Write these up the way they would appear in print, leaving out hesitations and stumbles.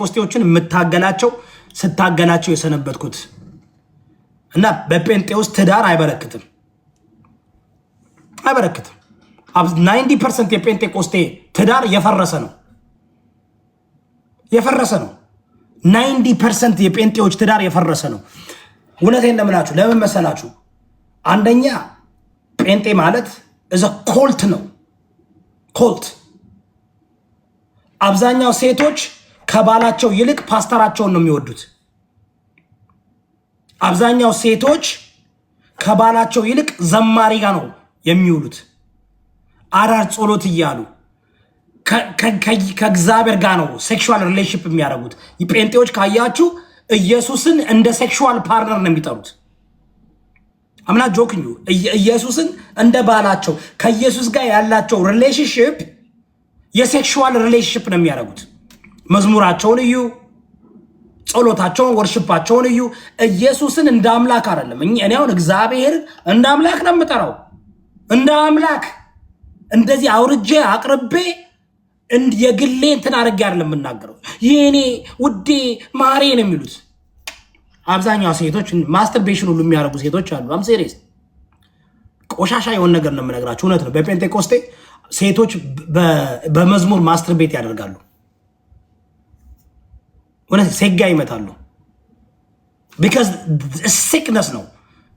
ጴንጤቆስጤዎችን የምታገላቸው ስታገላቸው የሰነበትኩት እና በጴንጤ ውስጥ ትዳር አይበረክትም 90% የጴንጤቆስጤ ትዳር የፈረሰ ነው 90% የጴንጤዎች ትዳር የፈረሰ ነው። እውነቴን እንደምላችሁ ለምን መሰላችሁ? አንደኛ ጴንጤ ማለት እዛ ኮልት ነው። ኮልት አብዛኛው ሴቶች ከባላቸው ይልቅ ፓስተራቸውን ነው የሚወዱት። አብዛኛው ሴቶች ከባላቸው ይልቅ ዘማሪ ጋር ነው የሚውሉት። አራር ጸሎት እያሉ ከእግዚአብሔር ጋር ነው ሴክሹዋል ሪሌሽንሺፕ የሚያደርጉት። ጴንጤዎች ካያችሁ ኢየሱስን እንደ ሴክሹዋል ፓርትነር ነው የሚጠሩት። አምና ጆክኙ ኢየሱስን እንደ ባላቸው ከኢየሱስ ጋር ያላቸው ሪሌሽንሺፕ የሴክሹዋል ሪሌሽንሺፕ ነው የሚያደርጉት። መዝሙራቸውን እዩ፣ ጸሎታቸውን፣ ወርሽፓቸውን እዩ። ኢየሱስን እንደ አምላክ አይደለም። እኔ አሁን እግዚአብሔር እንደ አምላክ ነው የምጠራው። እንደ አምላክ እንደዚህ አውርጄ አቅርቤ የግሌ እንትን አድርጌ አይደለም የምናገረው። የኔ ውዴ ማሬ ነው የሚሉት አብዛኛው ሴቶች። ማስተርቤሽን ሁሉ የሚያደርጉ ሴቶች አሉ። አም ሴሪየስ ቆሻሻ የሆነ ነገር ነው የምነግራችሁ። እውነት ነው። በጴንጤቆስጤ ሴቶች በመዝሙር ማስተርቤት ያደርጋሉ። እውነት ሴጋ ይመታሉ። ቢካዝ ሲክነስ ነው።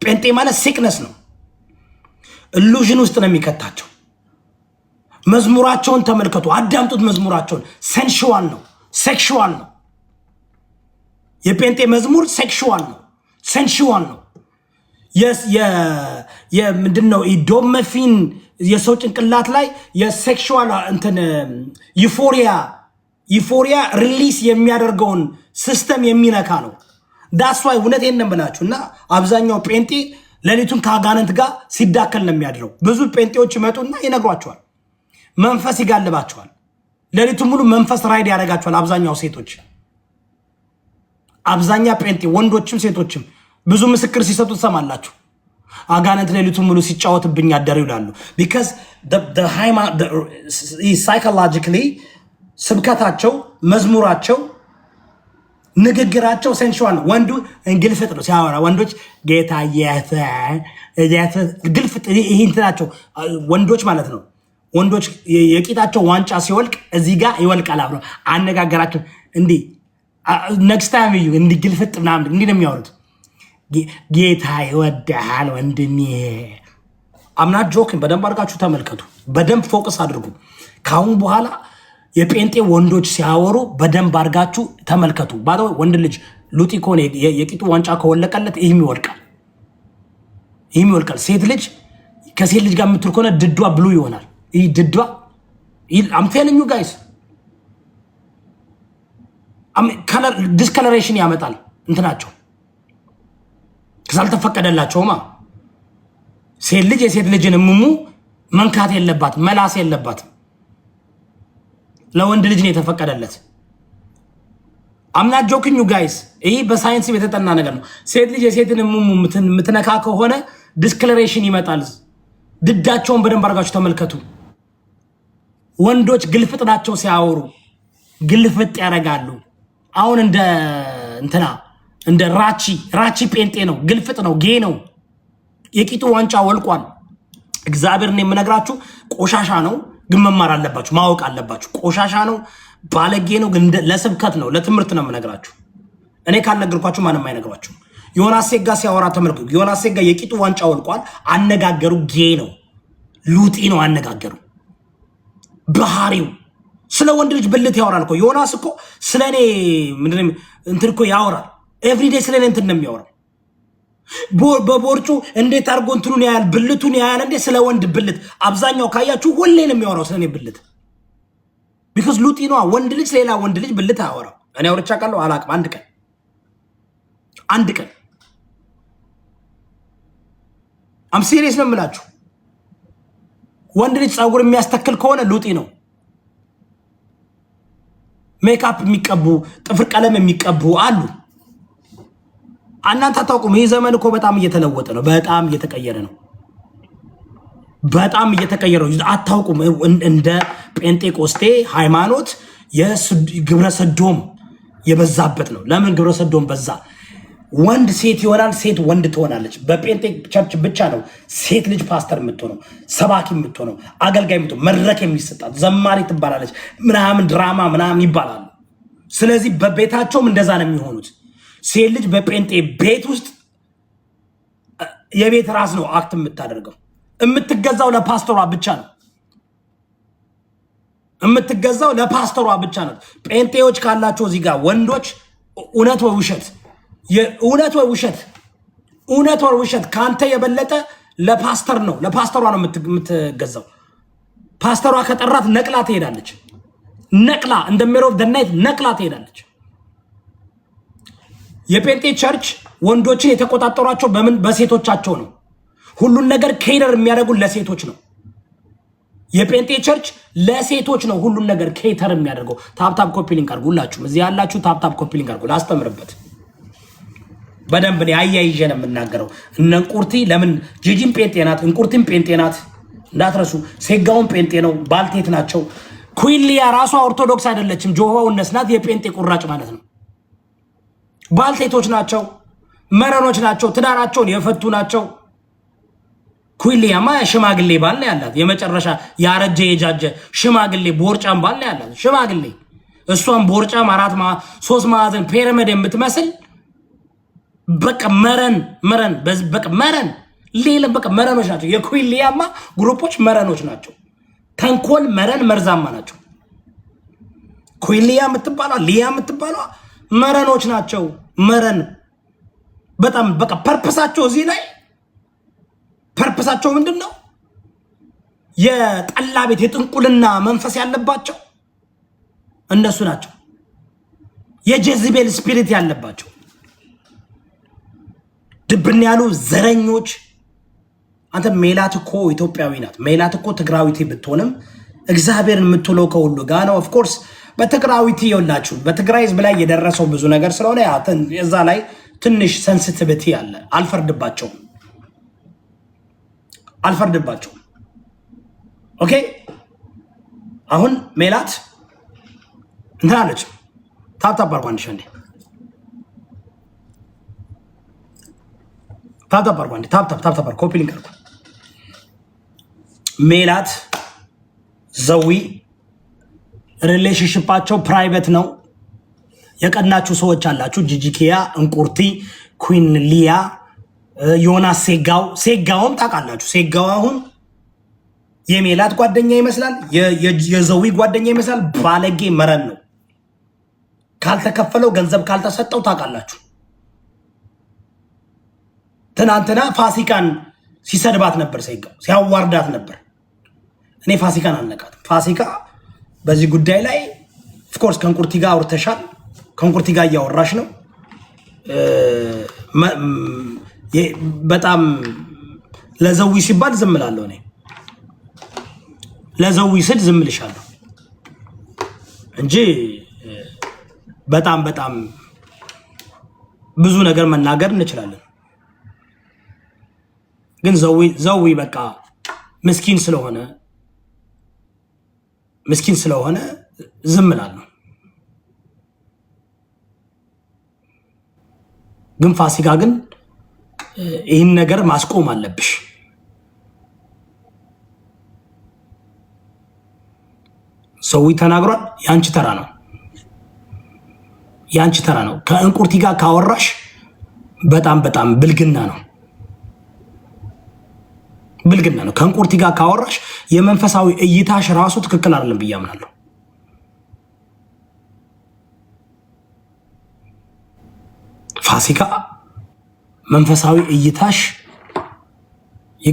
ጴንጤ ማለት ሲክነስ ነው። ኢሉዥን ውስጥ ነው የሚከታቸው። መዝሙራቸውን ተመልከቱ፣ አዳምጡት። መዝሙራቸውን ሴንሹዋል ነው፣ ሴክሹዋል ነው። የጴንጤ መዝሙር ሴክሹዋል ነው፣ ሴንሹዋል ነው። ምንድነው ዶመፊን የሰው ጭንቅላት ላይ የሴክሹዋል እንትን ዩፎሪያ ሪሊስ የሚያደርገውን ሲስተም የሚነካ ነው። ዳስ ዋይ እውነቴን ነው የምላችሁ። እና አብዛኛው ጴንጤ ሌሊቱን ከአጋንንት ጋር ሲዳከል ነው የሚያድረው። ብዙ ጴንጤዎች ይመጡና ይነግሯቸዋል፣ መንፈስ ይጋልባቸዋል። ሌሊቱን ሙሉ መንፈስ ራይድ ያደርጋቸዋል። አብዛኛው ሴቶች፣ አብዛኛ ጴንጤ ወንዶችም ሴቶችም ብዙ ምስክር ሲሰጡ ትሰማላችሁ። አጋንንት ሌሊቱን ሙሉ ሲጫወትብኝ ያደሩ ይላሉ። ቢካዝ ሳይኮሎጂካሊ ስብከታቸው፣ መዝሙራቸው፣ ንግግራቸው ሴንሹዋል ነው። ወንዱ ግልፍጥ ነው ሲያወራ። ወንዶች ጌታ ግልፍጥ ይሄ እንትናቸው ወንዶች ማለት ነው። ወንዶች የቂጣቸው ዋንጫ ሲወልቅ እዚህ ጋር ይወልቃል። አብሮ አነጋገራቸው እንዲህ ኔክስት ታይም እዩ እንዲህ ግልፍጥ ምናምን እንዲህ ነው የሚያወሩት። ጌታ ይወድሃል ወንድሜ። አምናት ጆክን በደንብ አድርጋችሁ ተመልከቱ። በደንብ ፎከስ አድርጉ። ካሁን በኋላ የጴንጤ ወንዶች ሲያወሩ በደንብ አድርጋችሁ ተመልከቱ። ባዶ ወንድ ልጅ ሉጢ ከሆነ የቂጡ ዋንጫ ከወለቀለት ይህም ይወልቃል። ሴት ልጅ ከሴት ልጅ ጋር የምትል ከሆነ ድዷ ብሉ ይሆናል። ይህ ድዷ አም ቴሊንግ ዩ ጋይስ ዲስከለሬሽን ያመጣል። እንትናቸው ካልተፈቀደላቸውማ ሴት ልጅ የሴት ልጅን እምሙ መንካት የለባት መላስ የለባት። ለወንድ ልጅ ነው የተፈቀደለት። አምናት ጆኪንግ ዩ ጋይስ ይሄ በሳይንስ የተጠና ነገር ነው። ሴት ልጅ የሴትን እምሙ የምትነካ ከሆነ ዲስከለሬሽን ይመጣል። ድዳቸውን በደንብ አድርጋችሁ ተመልከቱ። ወንዶች ግልፍጥ ናቸው ሲያወሩ ግልፍጥ ያደርጋሉ። አሁን እንደ ራቺ ጴንጤ ነው፣ ግልፍጥ ነው፣ ጌ ነው። የቂጡ ዋንጫ ወልቋል። እግዚአብሔርን የምነግራችሁ ቆሻሻ ነው፣ ግን መማር አለባችሁ፣ ማወቅ አለባችሁ። ቆሻሻ ነው፣ ባለጌ ነው፣ ግን ለስብከት ነው፣ ለትምህርት ነው የምነግራችሁ። እኔ ካልነገርኳችሁ ማንም አይነግሯችሁ። ዮናስ ሴጋ ሲያወራ ተመልከቱ። ዮናስ ሴጋ የቂጡ ዋንጫ ወልቋል። አነጋገሩ ጌ ነው፣ ሉጢ ነው አነጋገሩ። ባህሪው ስለ ወንድ ልጅ ብልት ያወራል እኮ ዮናስ እኮ ስለ እኔ ምንድን እንትን እኮ ያወራል። ኤቭሪዴ ስለ እኔ እንትን ነው የሚያወራው። በቦርጩ እንዴት አድርጎ እንትኑን ያያል፣ ብልቱን ያያል። እንዴ ስለ ወንድ ብልት አብዛኛው ካያችሁ ሁሌ ነው የሚያወራው ስለ እኔ ብልት። ቢኮዝ ሉጢ ነዋ። ወንድ ልጅ ሌላ ወንድ ልጅ ብልት አያወራው። እኔ አውርቻ ቃለሁ አላቅም። አንድ ቀን አም ሲሪየስ ነው የምላችሁ። ወንድ ልጅ ፀጉር የሚያስተክል ከሆነ ሉጢ ነው። ሜካፕ የሚቀቡ ጥፍር ቀለም የሚቀቡ አሉ። እናንተ አታውቁም። ይህ ዘመን እኮ በጣም እየተለወጠ ነው። በጣም እየተቀየረ ነው። አታውቁም። እንደ ጴንጤቆስጤ ሃይማኖት የግብረ ሰዶም የበዛበት ነው። ለምን ግብረ ሰዶም በዛ? ወንድ ሴት ይሆናል፣ ሴት ወንድ ትሆናለች። በጴንጤ ቸርች ብቻ ነው ሴት ልጅ ፓስተር የምትሆነው፣ ሰባኪ የምትሆነው፣ አገልጋይ የምትሆነው፣ መድረክ የሚሰጣት ዘማሪ ትባላለች፣ ምናምን ድራማ ምናምን ይባላሉ። ስለዚህ በቤታቸውም እንደዛ ነው የሚሆኑት። ሴት ልጅ በጴንጤ ቤት ውስጥ የቤት ራስ ነው አክት የምታደርገው። የምትገዛው ለፓስተሯ ብቻ ነው። የምትገዛው ለፓስተሯ ብቻ ነው። ጴንጤዎች ካላቸው እዚህ ጋር ወንዶች እውነት ወይ ውሸት፣ እውነት ወይ ውሸት፣ እውነት ወይ ውሸት ካንተ የበለጠ ለፓስተር ነው፣ ለፓስተሯ ነው የምትገዛው። ፓስተሯ ከጠራት ነቅላ ትሄዳለች። ነቅላ እንደ ሜር ኦፍ ዘ ናይት ነቅላ ትሄዳለች። የጴንጤ ቸርች ወንዶችን የተቆጣጠሯቸው በምን? በሴቶቻቸው ነው። ሁሉን ነገር ኬተር የሚያደርጉ ለሴቶች ነው። የጴንጤ ቸርች ለሴቶች ነው ሁሉን ነገር ኬተር የሚያደርገው። ታፕታፕ ኮፒ ሊንክ አድርጉ። ሁላችሁም እዚህ ያላችሁ ታፕታፕ ኮፒ ሊንክ አድርጉ። ላስተምርበት በደንብ ነው አያይዤ ነው የምናገረው። እነ እንቁርቲ ለምን ጂጂም ጴንጤ ናት፣ እንቁርቲም ጴንጤ ናት እንዳትረሱ። ሴጋውን ጴንጤ ነው፣ ባልቴት ናቸው። ኩይሊያ ራሷ ኦርቶዶክስ አይደለችም፣ ጆሆው እነስናት የጴንጤ ቁራጭ ማለት ነው። ባልቴቶች ናቸው፣ መረኖች ናቸው፣ ትዳራቸውን የፈቱ ናቸው። ኩይሊያማ ሽማግሌ ባል ነው ያላት፣ የመጨረሻ ያረጀ የጃጀ ሽማግሌ ቦርጫም ባል ነው ያላት። ሽማግሌ እሷም ቦርጫም ሶስት ማዕዘን ፒራሚድ የምትመስል በቃ መረን በቃ መረን ሌላ በቃ መረኖች ናቸው። የኩይሊያማ ግሩፖች መረኖች ናቸው። ተንኮል መረን መርዛማ ናቸው። ኩይሊያ የምትባሏ ሊያ የምትባሏ መረኖች ናቸው። መረን በጣም በቃ ፐርፐሳቸው እዚህ ላይ ፐርፐሳቸው ምንድን ነው? የጠላ ቤት የጥንቁልና መንፈስ ያለባቸው እነሱ ናቸው። የጀዝቤል ስፒሪት ያለባቸው ድብን ያሉ ዘረኞች። አንተ ሜላት እኮ ኢትዮጵያዊ ናት። ሜላት እኮ ትግራዊቲ ብትሆንም እግዚአብሔርን የምትውለው ከሁሉ ጋር ነው። ኦፍኮርስ በትግራዊቲ ይኸውላችሁ በትግራይ ህዝብ ላይ የደረሰው ብዙ ነገር ስለሆነ እዛ ላይ ትንሽ ሴንሲቲቪቲ አለ። አልፈርድባቸውም። ኦኬ አሁን ሜላት እንትን አለች። ታፕታፕ አርጓ አንድ ሸንዴ ታፕታፕ አርጓ አንድ ታፕታፕ ኮፒ ሊንክ አርጓ። ሜላት ዘዊ ሪሌሽንሽፓቸው ፕራይቬት ነው። የቀናችሁ ሰዎች አላችሁ። ጂጂኪያ፣ እንቁርቲ፣ ኩዊን ሊያ፣ ዮናስ ሴጋውም ታውቃላችሁ። ሴጋው አሁን የሜላት ጓደኛ ይመስላል፣ የዘዊ ጓደኛ ይመስላል። ባለጌ መረን ነው። ካልተከፈለው ገንዘብ ካልተሰጠው ታውቃላችሁ። ትናንትና ፋሲካን ሲሰድባት ነበር፣ ሴጋው ሲያዋርዳት ነበር። እኔ ፋሲካን አልነቃትም። ፋሲካ በዚህ ጉዳይ ላይ ኦፍኮርስ ከእንቁርቲ ጋር አውርተሻል። ከእንቁርቲ ጋር እያወራሽ ነው። በጣም ለዘዊ ሲባል ዝም እላለሁ። እኔ ለዘዊ ስል ዝም እልሻለሁ እንጂ በጣም ብዙ ነገር መናገር እንችላለን። ግን ዘዊ በቃ ምስኪን ስለሆነ ዝም እላለሁ። ግን ፋሲካ ግን ይህን ነገር ማስቆም አለብሽ። ሰው ተናግሯል። ያንቺ ተራ ነው። ከእንቁርቲ ጋር ካወራሽ በጣም ብልግና ነው። ከእንቁርቲ ጋር ካወራሽ የመንፈሳዊ እይታሽ ራሱ ትክክል አይደለም ብዬ አምናለሁ። ፋሲካ መንፈሳዊ እይታሽ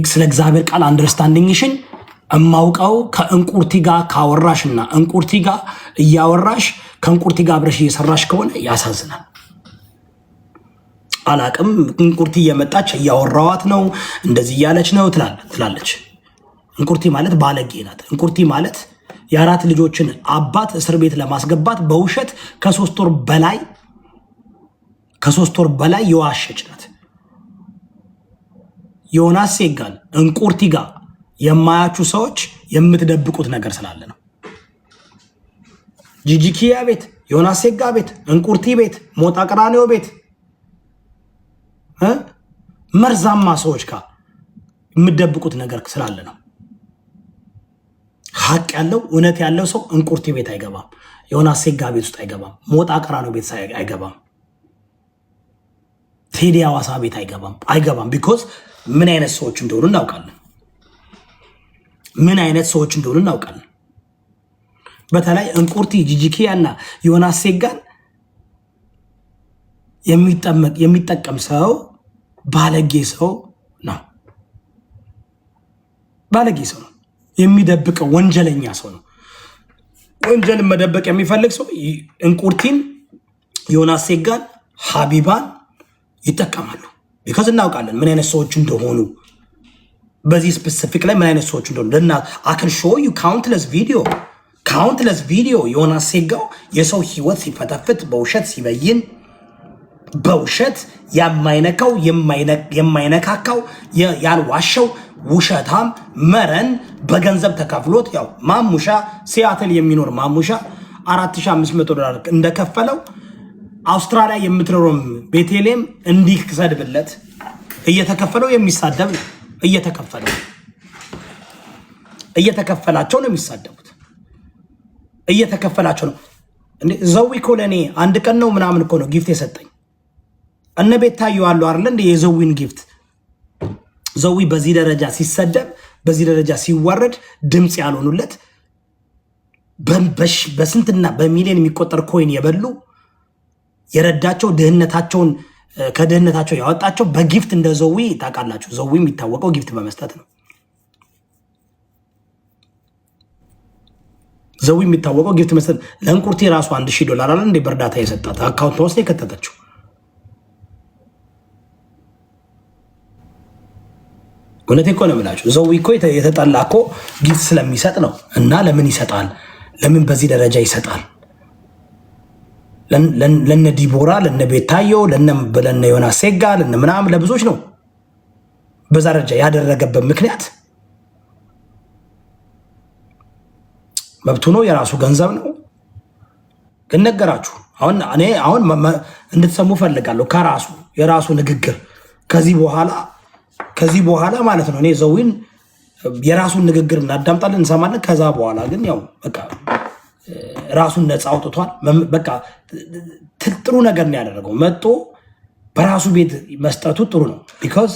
ስለ እግዚአብሔር ቃል አንደርስታንዲንግሽን እማውቀው ከእንቁርቲ ጋር ካወራሽና እንቁርቲ ጋር እያወራሽ ከእንቁርቲ ጋር አብረሽ እየሰራሽ ከሆነ ያሳዝናል። አላቅም እንቁርቲ እየመጣች እያወራዋት ነው እንደዚህ እያለች ነው ትላለች። እንቁርቲ ማለት ባለጌ ናት። እንቁርቲ ማለት የአራት ልጆችን አባት እስር ቤት ለማስገባት በውሸት ከሶስት ወር በላይ የዋሸች ናት። ዮናስ ሴጋን እንቁርቲ ጋር የማያችሁ ሰዎች የምትደብቁት ነገር ስላለ ነው። ጂጂኪያ ቤት ዮናስ ሴጋ ቤት፣ እንቁርቲ ቤት፣ ሞጣ ቀራኒዮ ቤት መርዛማ ሰዎች ጋር የምደብቁት ነገር ስላለ ነው። ሀቅ ያለው እውነት ያለው ሰው እንቁርቲ ቤት አይገባም። ዮናስ ሴጋ ቤት ውስጥ አይገባም። ሞጣ ቀራኒዮ ቤት አይገባም። ቴዲ አዋሳ ቤት አይገባም። ቢኮዝ ምን አይነት ሰዎች እንደሆኑ እናውቃለን። በተለይ እንቁርቲ ጂጂኪያና ዮናስ ሴጋን የሚጠቀም ሰው ባለጌ ሰው ነው። የሚደብቀው ወንጀለኛ ሰው ነው። ወንጀልን መደበቅ የሚፈልግ ሰው እንቁርቲን፣ ዮናስ ሴጋን፣ ሀቢባን ይጠቀማሉ። ቢኮዝ እናውቃለን ምን አይነት ሰዎች እንደሆኑ። በዚህ ስፔሲፊክ ላይ ምን አይነት ሰዎች እንደሆኑ አክን ሾው ዩ ካውንትለስ ቪዲዮ ዮናስ ሴጋው የሰው ህይወት ሲፈተፍት በውሸት ሲበይን በውሸት የማይነካው የማይነካካው ያልዋሸው ውሸታም መረን በገንዘብ ተከፍሎት ያው ማሙሻ ሲያትል የሚኖር ማሙሻ $4500 እንደከፈለው አውስትራሊያ የምትኖረው ቤቴሌም እንዲሰድብለት እየተከፈለው የሚሳደብ ነው። እየተከፈላቸው ነው የሚሳደቡት። እየተከፈላቸው ነው። ዘዊ እኮ ለእኔ አንድ ቀን ነው ምናምን እኮ ነው ጊፍት የሰጠኝ። እነ ቤታዩ አሉ አይደል እንደ የዘዊን ጊፍት ዘዊ በዚህ ደረጃ ሲሰደብ በዚህ ደረጃ ሲዋረድ ድምፅ ያልሆኑለት በስንትና በሚሊዮን የሚቆጠር ኮይን የበሉ የረዳቸው ድህነታቸውን ከድህነታቸው ያወጣቸው በጊፍት እንደ ዘዊ ታውቃላችሁ። ዘዊ የሚታወቀው ጊፍት በመስጠት ነው። ዘዊ የሚታወቀው ጊፍት መስጠት። ለእንቁርቲ ራሱ $1000 አለ እንደ በእርዳታ የሰጣት አካውንት ውስጥ የከተተችው። እውነቴን እኮ ነው የምላችሁ። ዘዊ እኮ የተጠላ እኮ ጊፍት ስለሚሰጥ ነው። እና ለምን ይሰጣል? ለምን በዚህ ደረጃ ይሰጣል? ለነ ዲቦራ፣ ለነ ቤታዮ፣ ለነ ዮናስ ሴጋ፣ ለነ ምናምን ለብዙዎች ነው በዛ ደረጃ ያደረገበት ምክንያት መብቱ ነው፣ የራሱ ገንዘብ ነው። ግን ነገራችሁ አሁን እንድትሰሙ ፈልጋለሁ ከራሱ የራሱ ንግግር ከዚህ በኋላ ማለት ነው። እኔ ዘዊን የራሱን ንግግር እናዳምጣለን እንሰማለን። ከዛ በኋላ ግን ያው በቃ ራሱን ነፃ አውጥቷል። በቃ ጥሩ ነገር ነው ያደረገው። መጥቶ በራሱ ቤት መስጠቱ ጥሩ ነው ቢኮዝ